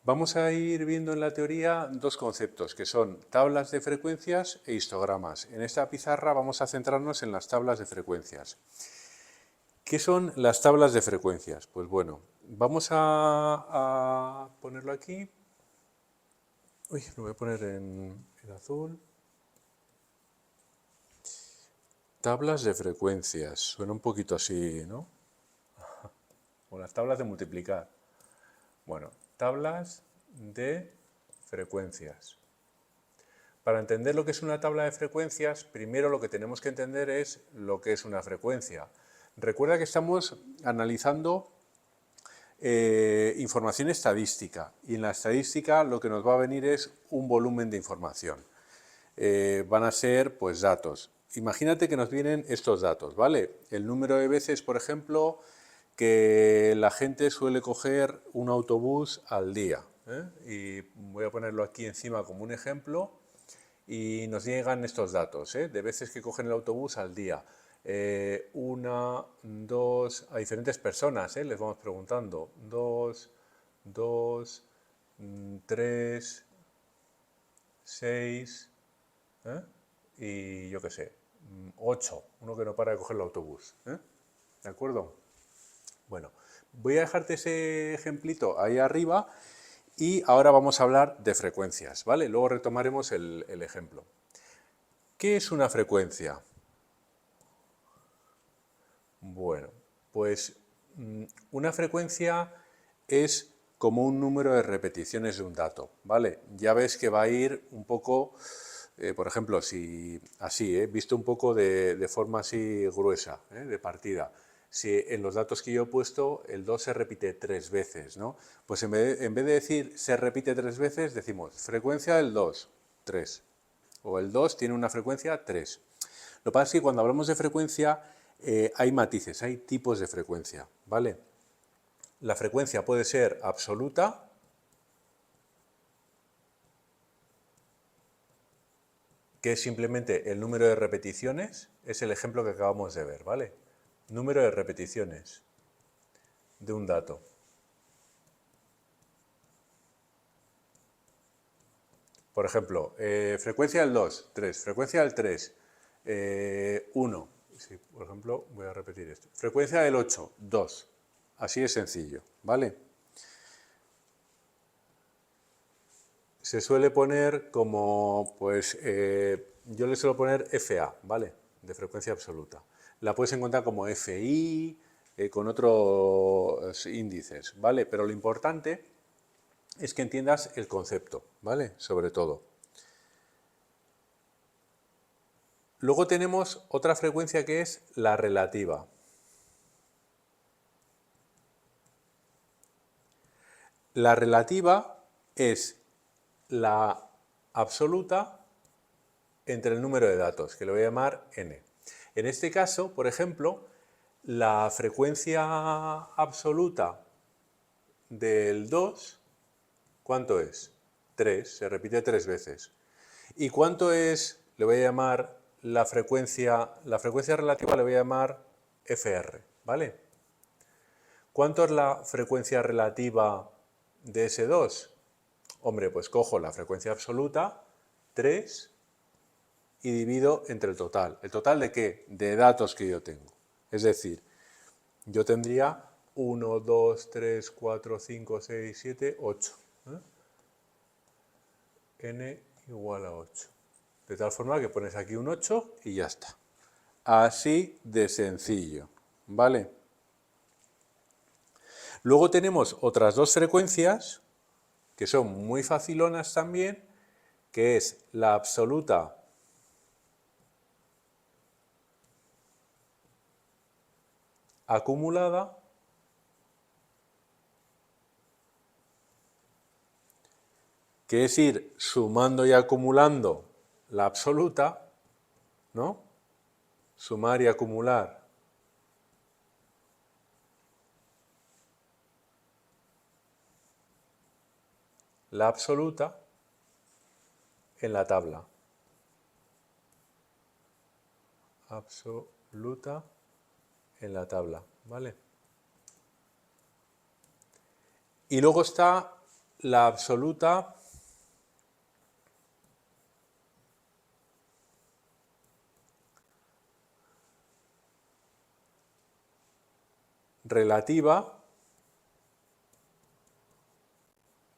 Vamos a ir viendo en la teoría dos conceptos, que son tablas de frecuencias e histogramas. En esta pizarra vamos a centrarnos en las tablas de frecuencias. ¿Qué son las tablas de frecuencias? Pues bueno, vamos a ponerlo aquí. Uy, lo voy a poner en azul. Tablas de frecuencias. Suena un poquito así, ¿no? O las tablas de multiplicar. Bueno, tablas de frecuencias. Para entender lo que es una tabla de frecuencias, primero lo que tenemos que entender es lo que es una frecuencia. Recuerda que estamos analizando información estadística y en la estadística lo que nos va a venir es un volumen de información. Van a ser pues datos. Imagínate que nos vienen estos datos, ¿vale? El número de veces, por ejemplo, que la gente suele coger un autobús al día. Y voy a ponerlo aquí encima como un ejemplo y nos llegan estos datos, de veces que cogen el autobús al día. Una, dos, a diferentes personas, les vamos preguntando. Dos, tres, seis, y yo qué sé, 8, uno que no para de coger el autobús. ¿De acuerdo? Bueno, voy a dejarte ese ejemplito ahí arriba y ahora vamos a hablar de frecuencias, ¿vale? Luego retomaremos el ejemplo. ¿Qué es una frecuencia? Bueno, pues una frecuencia es como un número de repeticiones de un dato, ¿vale? Ya ves que va a ir un poco, por ejemplo, si así, visto un poco de forma así gruesa, de partida. Si en los datos que yo he puesto el 2 se repite 3 veces, ¿no? Pues en vez de decir se repite 3 veces, decimos frecuencia del 2, 3. O el 2 tiene una frecuencia 3. Lo que pasa es que cuando hablamos de frecuencia hay matices, hay tipos de frecuencia, ¿vale? La frecuencia puede ser absoluta, que es simplemente el número de repeticiones, es el ejemplo que acabamos de ver, ¿vale? Número de repeticiones de un dato. Por ejemplo, frecuencia del 2, 3, frecuencia del 3, 1. Sí, por ejemplo, voy a repetir esto. Frecuencia del 8, 2. Así de sencillo, ¿vale? Se suele poner como, pues, yo le suelo poner FA, ¿vale? De frecuencia absoluta. La puedes encontrar como FI, con otros índices, ¿vale? Pero lo importante es que entiendas el concepto, ¿vale? Sobre todo. Luego tenemos otra frecuencia que es la relativa. La relativa es la absoluta entre el número de datos, que le voy a llamar n. En este caso, por ejemplo, la frecuencia absoluta del 2, ¿cuánto es? 3, se repite 3 veces. ¿Y cuánto es, le voy a llamar la frecuencia relativa, le voy a llamar FR, ¿vale? ¿Cuánto es la frecuencia relativa de ese 2? Hombre, pues cojo la frecuencia absoluta, 3, y divido entre el total. ¿El total de qué? De datos que yo tengo. Es decir, yo tendría 1, 2, 3, 4, 5, 6, 7, 8. N igual a 8. De tal forma que pones aquí un 8 y ya está. Así de sencillo. ¿Vale? Luego tenemos otras dos frecuencias que son muy facilonas también, que es la absoluta acumulada que es ir sumando y acumulando la absoluta, ¿no? Sumar y acumular la absoluta en la tabla. Absoluta en la tabla, ¿vale? Y luego está la absoluta relativa,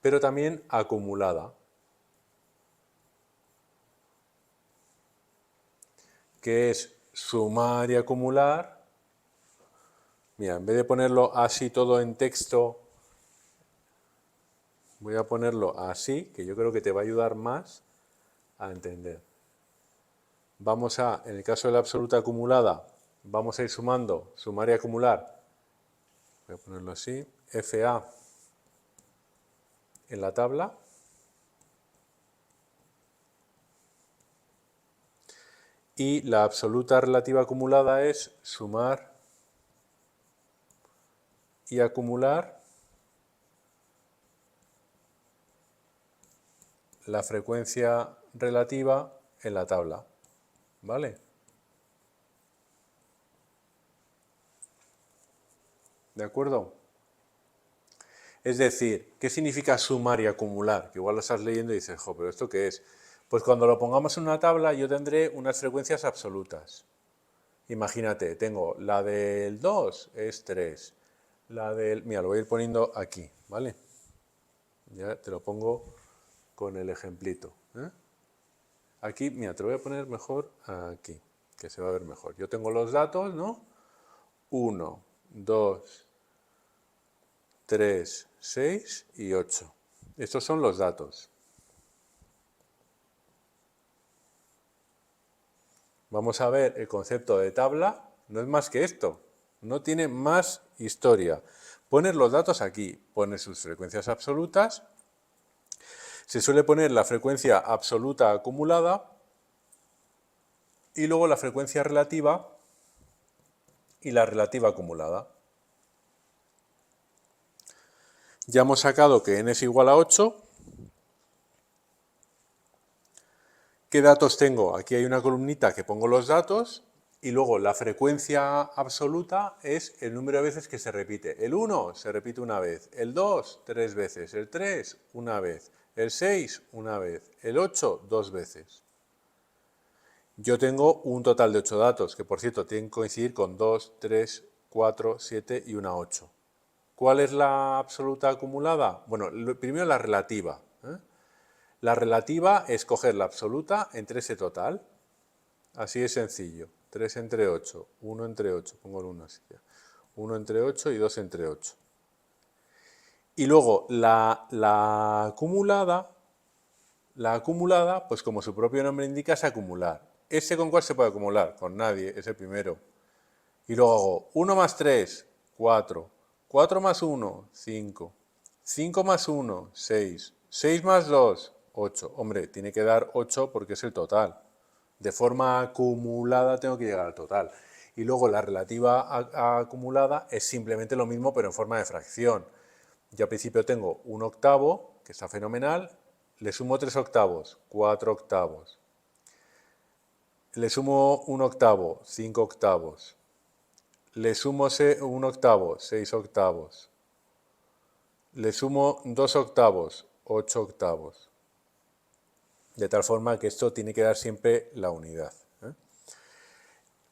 pero también acumulada, que es sumar y acumular. Mira, en vez de ponerlo así todo en texto, voy a ponerlo así, que yo creo que te va a ayudar más a entender. Vamos a, en el caso de la absoluta acumulada, vamos a ir sumando, sumar y acumular. Voy a ponerlo así, FA en la tabla. Y la absoluta relativa acumulada es sumar y acumular la frecuencia relativa en la tabla. ¿Vale? ¿De acuerdo? Es decir, ¿qué significa sumar y acumular? Que igual lo estás leyendo y dices, jo, pero ¿esto qué es? Pues cuando lo pongamos en una tabla yo tendré unas frecuencias absolutas. Imagínate, tengo la del 2 es 3. La del... Mira, lo voy a ir poniendo aquí, ¿vale? Ya te lo pongo con el ejemplito. Aquí, mira, te lo voy a poner mejor aquí, que se va a ver mejor. Yo tengo los datos, ¿no? 1, 2, 3, 6 y 8. Estos son los datos. Vamos a ver el concepto de tabla. No es más que esto. No tiene más historia. Pones los datos aquí, pones sus frecuencias absolutas. Se suele poner la frecuencia absoluta acumulada y luego la frecuencia relativa y la relativa acumulada. Ya hemos sacado que n es igual a 8. ¿Qué datos tengo? Aquí hay una columnita que pongo los datos y luego la frecuencia absoluta es el número de veces que se repite. El 1 se repite una vez, el 2 3 veces, el 3 una vez, el 6 una vez, el 8 2 veces. Yo tengo un total de 8 datos, que por cierto tienen que coincidir con 2, 3, 4, 7 y una 8. ¿Cuál es la absoluta acumulada? Bueno, primero la relativa. La relativa es coger la absoluta entre ese total. Así de sencillo. 3 entre 8, 1 entre 8, pongo el 1 así ya. 1 entre 8 y 2 entre 8. Y luego la acumulada, pues como su propio nombre indica, es acumular. ¿Ese con cuál se puede acumular? Con nadie, es el primero. Y luego hago 1 más 3, 4. 4 más 1, 5. 5 más 1, 6. 6 más 2, 8. Hombre, tiene que dar 8 porque es el total. De forma acumulada tengo que llegar al total. Y luego la relativa acumulada es simplemente lo mismo, pero en forma de fracción. Yo al principio tengo un octavo, que está fenomenal. Le sumo 3 octavos, 4 octavos. Le sumo un octavo, 5 octavos. Le sumo un octavo, 6 octavos. Le sumo 2 octavos, 8 octavos. De tal forma que esto tiene que dar siempre la unidad.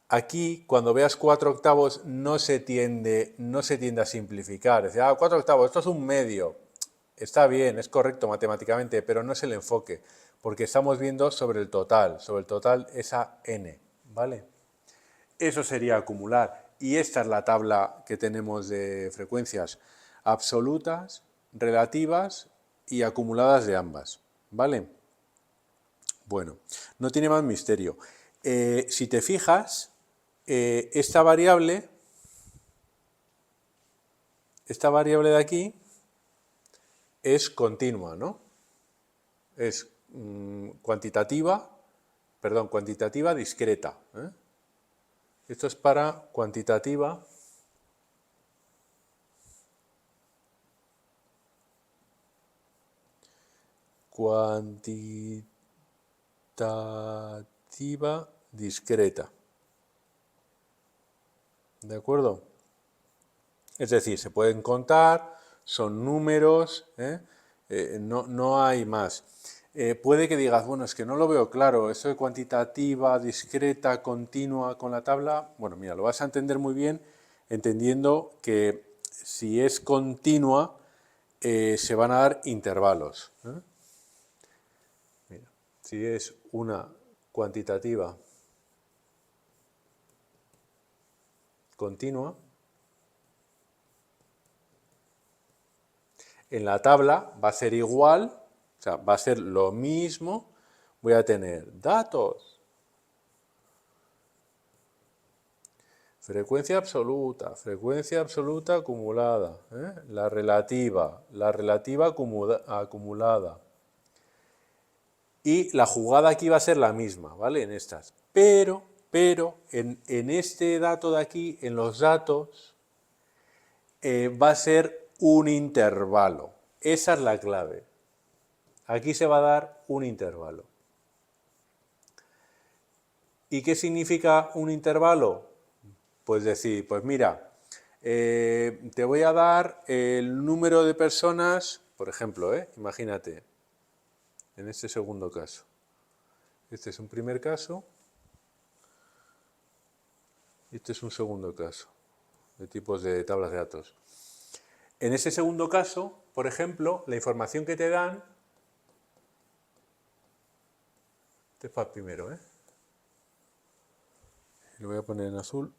Aquí, cuando veas 4 octavos, no se tiende a simplificar. Es decir, 4 octavos, esto es un medio. Está bien, es correcto matemáticamente, pero no es el enfoque, porque estamos viendo sobre el total esa n, ¿vale? Eso sería acumular. Y esta es la tabla que tenemos de frecuencias absolutas, relativas y acumuladas de ambas, ¿vale? Bueno, no tiene más misterio. Si te fijas, esta variable de aquí es continua, ¿no? Es cuantitativa discreta. Esto es para cuantitativa discreta. ¿De acuerdo? Es decir, se pueden contar, son números, no hay más. Puede que digas, bueno, es que no lo veo claro, eso de cuantitativa, discreta, continua con la tabla, bueno, mira, lo vas a entender muy bien entendiendo que si es continua se van a dar intervalos. Mira, si es una cuantitativa continua, en la tabla va a ser igual, o sea, va a ser lo mismo, voy a tener datos, frecuencia absoluta acumulada, la relativa acumulada. Y la jugada aquí va a ser la misma, ¿vale? En estas. Pero en este dato de aquí, en los datos, va a ser un intervalo. Esa es la clave. Aquí se va a dar un intervalo. ¿Y qué significa un intervalo? Pues decir, pues mira, te voy a dar el número de personas, por ejemplo, imagínate, en este segundo caso. Este es un primer caso y este es un segundo caso de tipos de tablas de datos. En ese segundo caso, por ejemplo, la información que te dan, este es para el primero, lo voy a poner en azul.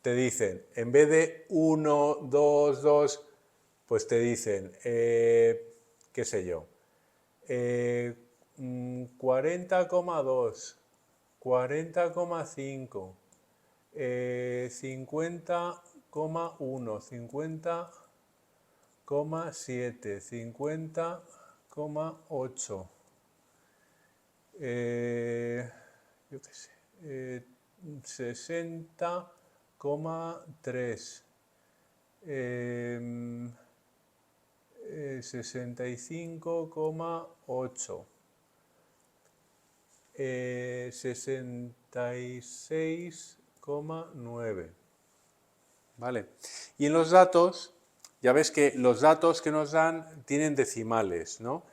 Te dicen, en vez de 1, 2, 2, pues te dicen, qué sé yo, 40,2, 40,5, 50,1, 50,7, 50,8, yo qué sé, 60,3, 65,8, 66,9. ¿Vale? Y en los datos, ya ves que los datos que nos dan tienen decimales, ¿no?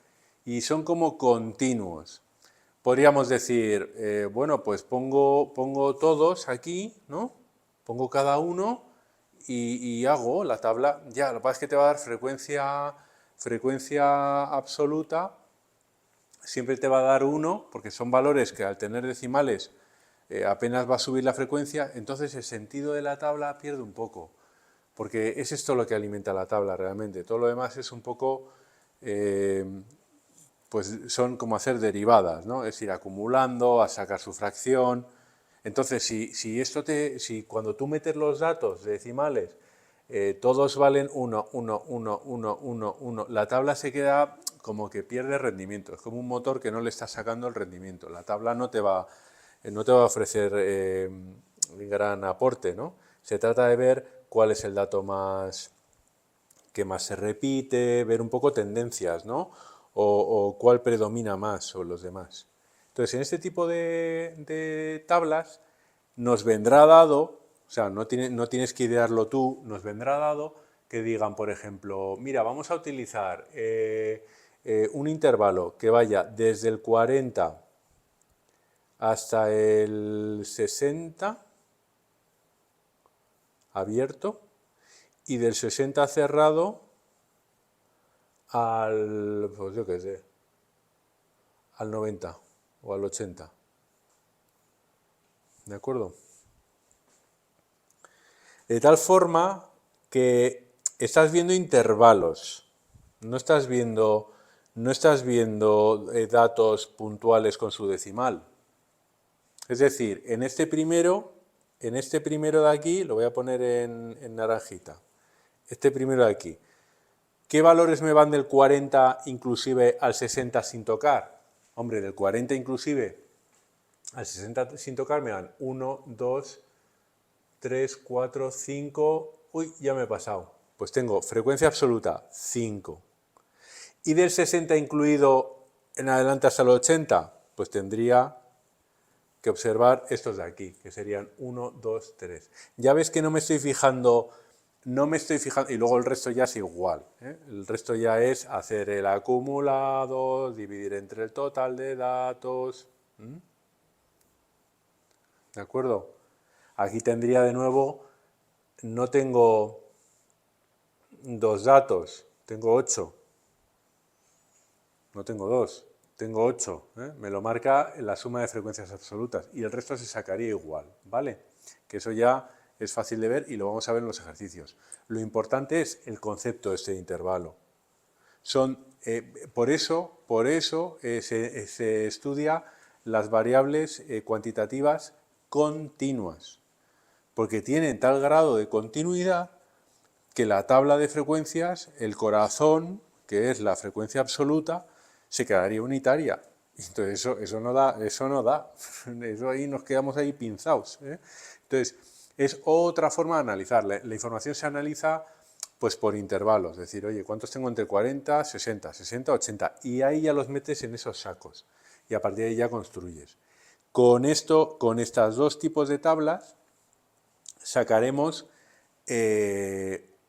Y son como continuos. Podríamos decir, bueno, pues pongo todos aquí, ¿no? Pongo cada uno y hago la tabla. Ya, lo que pasa es que te va a dar frecuencia absoluta, siempre te va a dar 1, porque son valores que al tener decimales apenas va a subir la frecuencia, entonces el sentido de la tabla pierde un poco, porque es esto lo que alimenta la tabla realmente. Todo lo demás es un poco, pues son como hacer derivadas, ¿no? Es ir acumulando, a sacar su fracción. Entonces, si cuando tú metes los datos decimales, todos valen 1, 1, 1, 1, 1, 1, la tabla se queda como que pierde rendimiento. Es como un motor que no le está sacando el rendimiento. La tabla no te va a ofrecer gran aporte, ¿no? Se trata de ver cuál es el dato que más se repite, ver un poco tendencias, ¿no? O cuál predomina más sobre los demás. Entonces, en este tipo de tablas nos vendrá dado, o sea, no tienes que idearlo tú, nos vendrá dado que digan, por ejemplo, mira, vamos a utilizar un intervalo que vaya desde el 40 hasta el 60 abierto y del 60 cerrado al, pues yo qué sé, al 90 o al 80. ¿De acuerdo? De tal forma que estás viendo intervalos, no estás viendo datos puntuales con su decimal. Es decir, en este primero de aquí, lo voy a poner en naranjita, este primero de aquí, ¿qué valores me van del 40 inclusive al 60 sin tocar? Hombre, del 40 inclusive al 60 sin tocar me dan 1, 2, 3, 4, 5, uy, ya me he pasado. Pues tengo frecuencia absoluta 5. Y del 60 incluido en adelante hasta el 80, pues tendría que observar estos de aquí, que serían 1, 2, 3. Ya ves que no me estoy fijando no me estoy fijando, y luego el resto ya es igual, ¿eh? El resto ya es hacer el acumulado, dividir entre el total de datos, ¿de acuerdo? Aquí tendría de nuevo, no tengo 2 datos, tengo 8, no tengo 2, tengo 8, ¿eh? Me lo marca la suma de frecuencias absolutas y el resto se sacaría igual, ¿vale? Que eso ya es fácil de ver y lo vamos a ver en los ejercicios. Lo importante es el concepto de este intervalo. Por eso se estudia las variables cuantitativas continuas, porque tienen tal grado de continuidad que la tabla de frecuencias, el corazón, que es la frecuencia absoluta, se quedaría unitaria. Entonces eso no da, eso ahí nos quedamos ahí pinzados, ¿eh? Entonces, es otra forma de analizar. La información se analiza pues por intervalos, es decir, oye, ¿cuántos tengo entre 40, 60, 60, 80? Y ahí ya los metes en esos sacos y a partir de ahí ya construyes. Con esto, con estos dos tipos de tablas, sacaremos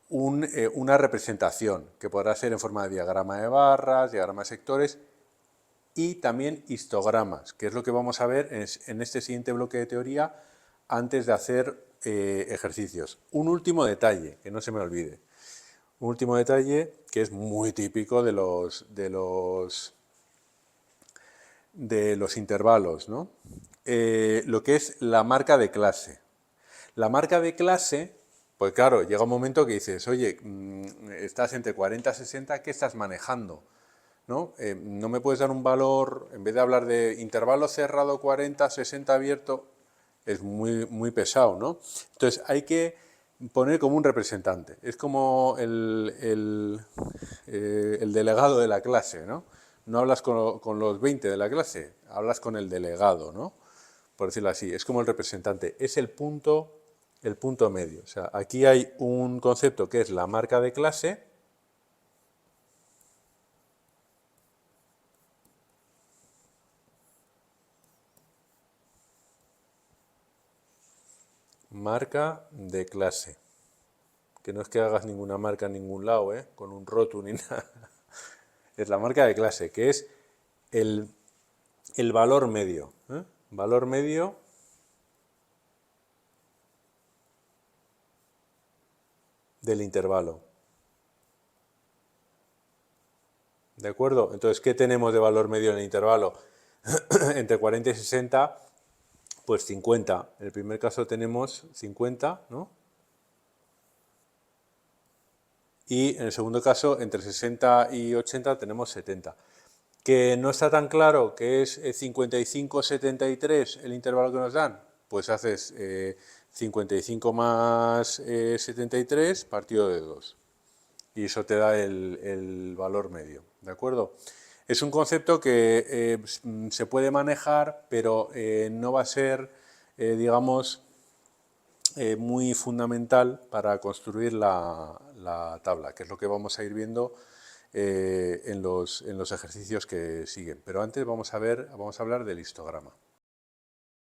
una representación que podrá ser en forma de diagrama de barras, diagrama de sectores y también histogramas, que es lo que vamos a ver en este siguiente bloque de teoría antes de hacer ejercicios. Un último detalle, que no se me olvide. Un último detalle que es muy típico de los intervalos, ¿no? Lo que es la marca de clase. La marca de clase, pues claro, llega un momento que dices, oye, estás entre 40 y 60, ¿qué estás manejando? ¿No? No me puedes dar un valor, en vez de hablar de intervalo cerrado 40, 60 abierto, es muy, muy pesado, ¿no? Entonces hay que poner como un representante, es como el delegado de la clase, ¿no? No hablas con los 20 de la clase, hablas con el delegado, ¿no? Por decirlo así, es como el representante, es el punto medio. O sea, aquí hay un concepto que es la marca de clase, marca de clase, que no es que hagas ninguna marca en ningún lado, ¿eh? Con un rótulo ni nada, es la marca de clase, que es el valor medio, ¿eh? Valor medio del intervalo. ¿De acuerdo? Entonces, ¿qué tenemos de valor medio en el intervalo? Entre 40 y 60, pues 50. En el primer caso tenemos 50, ¿no? Y en el segundo caso, entre 60 y 80 tenemos 70. ¿Que no está tan claro que es 55-73 el intervalo que nos dan? Pues haces 55 más 73 partido de 2. Y eso te da el valor medio, ¿de acuerdo? Es un concepto que se puede manejar, pero no va a ser, digamos, muy fundamental para construir la tabla, que es lo que vamos a ir viendo en los ejercicios que siguen. Pero antes vamos a hablar del histograma.